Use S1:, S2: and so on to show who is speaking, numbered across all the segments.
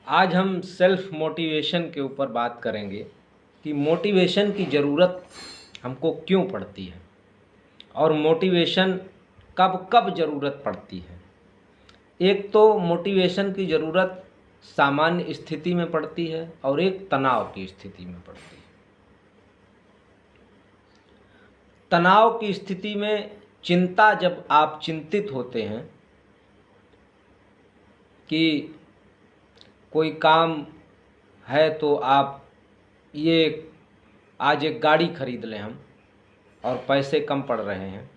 S1: आज हम self motivation के ऊपर बात करेंगे कि मोटिवेशन की ज़रूरत हमको क्यों पड़ती है और मोटिवेशन कब कब ज़रूरत पड़ती है। एक तो मोटिवेशन की ज़रूरत सामान्य स्थिति में पड़ती है और एक तनाव की स्थिति में पड़ती है। तनाव की स्थिति में चिंता, जब आप चिंतित होते हैं कि कोई काम है तो आप ये आज एक गाड़ी खरीद लें हम, और पैसे कम पड़ रहे हैं,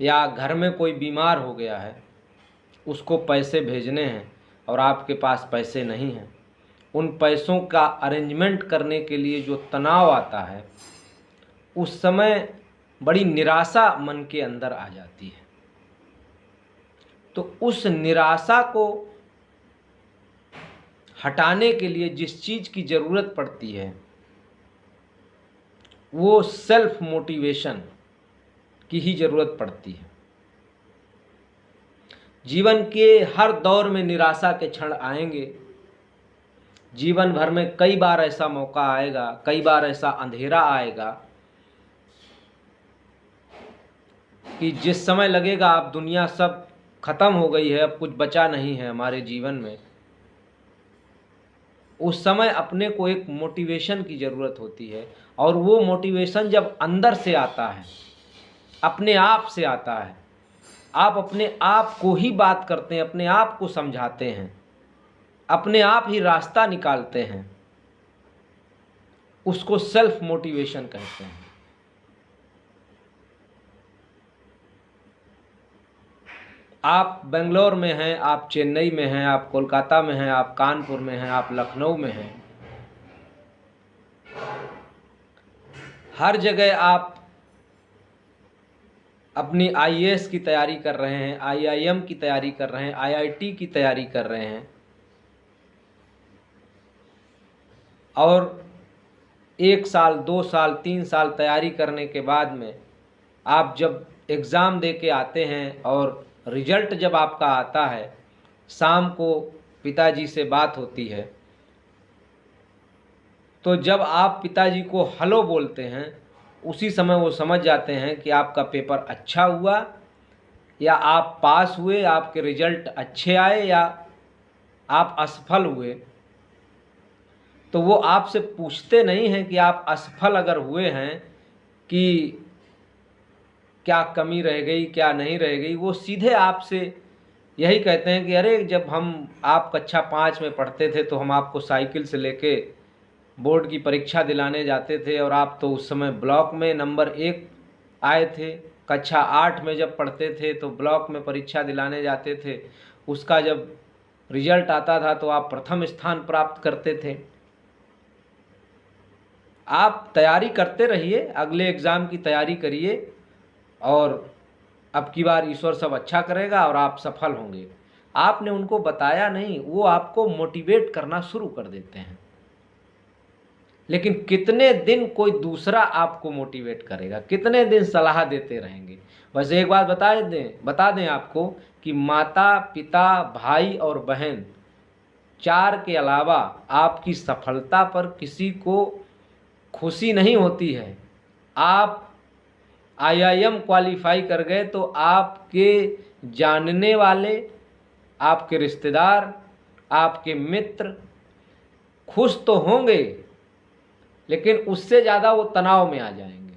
S1: या घर में कोई बीमार हो गया है उसको पैसे भेजने हैं और आपके पास पैसे नहीं हैं, उन पैसों का अरेंजमेंट करने के लिए जो तनाव आता है उस समय बड़ी निराशा मन के अंदर आ जाती है। तो उस निराशा को हटाने के लिए जिस चीज़ की ज़रूरत पड़ती है वो सेल्फ मोटिवेशन की ही ज़रूरत पड़ती है। जीवन के हर दौर में निराशा के क्षण आएंगे। जीवन भर में कई बार ऐसा मौका आएगा, कई बार ऐसा अंधेरा आएगा कि जिस समय लगेगा अब दुनिया सब खत्म हो गई है, अब कुछ बचा नहीं है हमारे जीवन में, उस समय अपने को एक मोटिवेशन की ज़रूरत होती है। और वो मोटिवेशन जब अंदर से आता है, अपने आप से आता है, आप अपने आप को ही बात करते हैं, अपने आप को समझाते हैं, अपने आप ही रास्ता निकालते हैं, उसको सेल्फ मोटिवेशन कहते हैं। आप बेंगलोर में हैं, आप चेन्नई में हैं, आप कोलकाता में हैं, आप कानपुर में हैं, आप लखनऊ में हैं, हर जगह आप अपनी आईएएस की तैयारी कर रहे हैं, आईआईएम की तैयारी कर रहे हैं, आईआईटी की तैयारी कर रहे हैं, और 1 साल 2 साल 3 साल तैयारी करने के बाद में आप जब एग्ज़ाम दे के आते हैं और रिजल्ट जब आपका आता है, शाम को पिताजी से बात होती है, तो जब आप पिताजी को हेलो बोलते हैं उसी समय वो समझ जाते हैं कि आपका पेपर अच्छा हुआ या आप पास हुए, आपके रिजल्ट अच्छे आए या आप असफल हुए। तो वो आपसे पूछते नहीं हैं कि आप असफल अगर हुए हैं कि क्या कमी रह गई, क्या नहीं रह गई। वो सीधे आपसे यही कहते हैं कि अरे जब आप कक्षा 5 में पढ़ते थे तो हम आपको साइकिल से लेके बोर्ड की परीक्षा दिलाने जाते थे और आप तो उस समय ब्लॉक में नंबर 1 आए थे। कक्षा 8 में जब पढ़ते थे तो ब्लॉक में परीक्षा दिलाने जाते थे, उसका जब रिजल्ट आता था तो आप प्रथम स्थान प्राप्त करते थे। आप तैयारी करते रहिए, अगले एग्ज़ाम की तैयारी करिए और अब की बार ईश्वर सब अच्छा करेगा और आप सफल होंगे। आपने उनको बताया नहीं, वो आपको मोटिवेट करना शुरू कर देते हैं। लेकिन कितने दिन कोई दूसरा आपको मोटिवेट करेगा, कितने दिन सलाह देते रहेंगे। बस एक बात बता दें आपको कि माता पिता भाई और बहन 4 के अलावा आपकी सफलता पर किसी को खुशी नहीं होती है। आप आईआईएम क्वालिफाई कर गए तो आपके जानने वाले, आपके रिश्तेदार, आपके मित्र खुश तो होंगे, लेकिन उससे ज़्यादा वो तनाव में आ जाएंगे।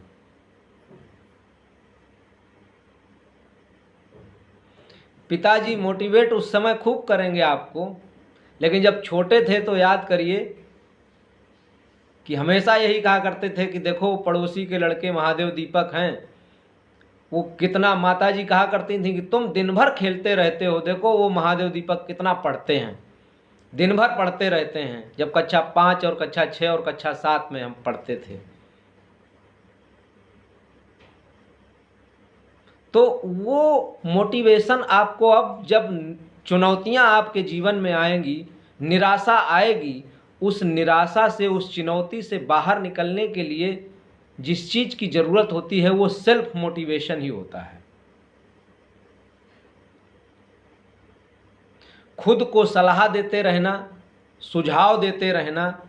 S1: पिताजी मोटिवेट उस समय खूब करेंगे आपको, लेकिन जब छोटे थे तो याद करिए कि हमेशा यही कहा करते थे कि देखो पड़ोसी के लड़के महादेव दीपक हैं, वो कितना, माताजी कहा करती थी कि तुम दिन भर खेलते रहते हो, देखो वो महादेव दीपक कितना पढ़ते हैं, दिन भर पढ़ते रहते हैं। जब कक्षा 5 और कक्षा 6 और कक्षा 7 में हम पढ़ते थे, तो वो मोटिवेशन आपको अब जब चुनौतियां आपके जीवन में आएंगी, निराशा आएगी, उस निराशा से, उस चुनौती से बाहर निकलने के लिए जिस चीज़ की ज़रूरत होती है वो सेल्फ मोटिवेशन ही होता है। खुद को सलाह देते रहना, सुझाव देते रहना।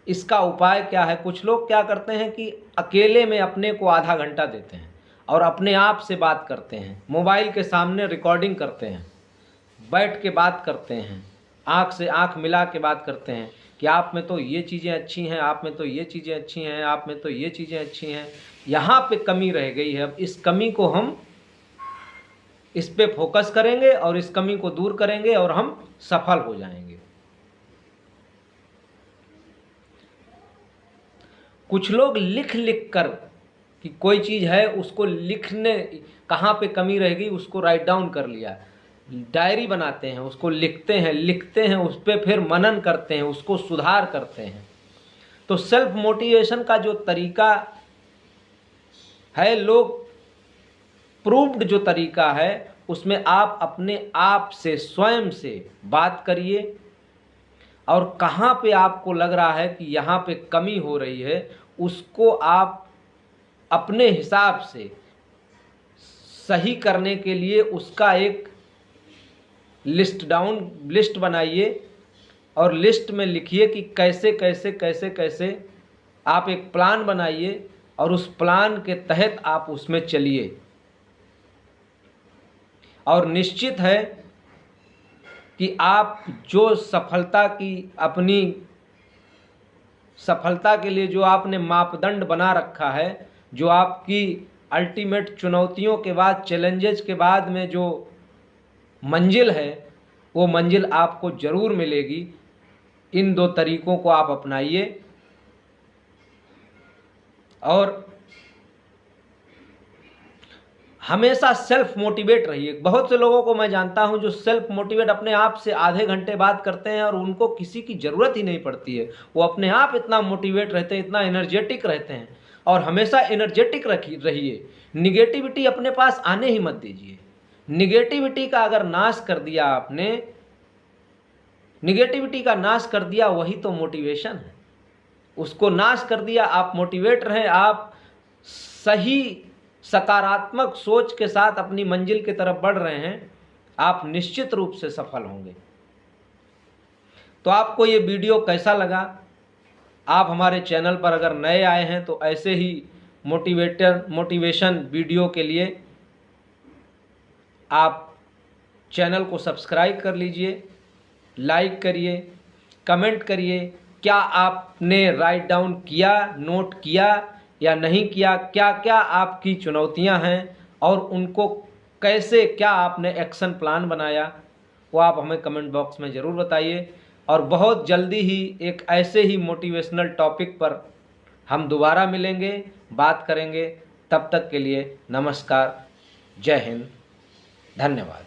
S1: इसका उपाय क्या है? कुछ लोग क्या करते हैं कि अकेले में अपने को आधा घंटा देते हैं और अपने आप से बात करते हैं, मोबाइल के सामने रिकॉर्डिंग करते हैं, बैठ के बात करते हैं, आँख से आँख मिला के बात करते हैं कि आप में तो ये चीज़ें अच्छी हैं, आप में तो ये चीज़ें अच्छी हैं, आप में तो ये चीज़ें अच्छी हैं, यहाँ पे कमी रह गई है। अब इस कमी को हम इस पे फोकस करेंगे और इस कमी को दूर करेंगे और हम सफल हो जाएंगे। कुछ लोग लिख लिख कर कि कोई चीज़ है उसको लिखने, कहाँ पे कमी रहेगी उसको राइट डाउन कर लिया, डायरी बनाते हैं, उसको लिखते हैं, उस पर फिर मनन करते हैं, उसको सुधार करते हैं। तो सेल्फ मोटिवेशन का जो तरीका है, लोग प्रूव्ड जो तरीका है, उसमें आप अपने आप से, स्वयं से बात करिए और कहाँ पे आपको लग रहा है कि यहाँ पे कमी हो रही है, उसको आप अपने हिसाब से सही करने के लिए उसका एक लिस्ट बनाइए और लिस्ट में लिखिए कि कैसे कैसे कैसे कैसे आप एक प्लान बनाइए और उस प्लान के तहत आप उसमें चलिए। और निश्चित है कि आप जो सफलता की, अपनी सफलता के लिए जो आपने मापदंड बना रखा है, जो आपकी अल्टीमेट चुनौतियों के बाद, चैलेंजेस के बाद में जो मंजिल है, वो मंजिल आपको ज़रूर मिलेगी। इन 2 तरीकों को आप अपनाइए और हमेशा सेल्फ मोटिवेट रहिए। बहुत से लोगों को मैं जानता हूं जो सेल्फ मोटिवेट अपने आप से आधे घंटे बात करते हैं और उनको किसी की ज़रूरत ही नहीं पड़ती है। वो अपने आप इतना मोटिवेट रहते हैं, इतना एनर्जेटिक रहते हैं। और हमेशा एनर्जेटिक रहिए, निगेटिविटी अपने पास आने ही मत दीजिए। निगेटिविटी का अगर नाश कर दिया आपने, निगेटिविटी का नाश कर दिया, वही तो मोटिवेशन है। उसको नाश कर दिया, आप मोटिवेट रहें, आप सही सकारात्मक सोच के साथ अपनी मंजिल की तरफ बढ़ रहे हैं, आप निश्चित रूप से सफल होंगे। तो आपको ये वीडियो कैसा लगा? आप हमारे चैनल पर अगर नए आए हैं तो ऐसे ही मोटिवेशन वीडियो के लिए आप चैनल को सब्सक्राइब कर लीजिए, लाइक करिए, कमेंट करिए, क्या आपने राइट डाउन किया, नोट किया या नहीं किया, क्या क्या आपकी चुनौतियां हैं और उनको कैसे, क्या आपने एक्शन प्लान बनाया, वो आप हमें कमेंट बॉक्स में ज़रूर बताइए। और बहुत जल्दी ही एक ऐसे ही मोटिवेशनल टॉपिक पर हम दोबारा मिलेंगे, बात करेंगे। तब तक के लिए नमस्कार, जय हिंद, धन्यवाद।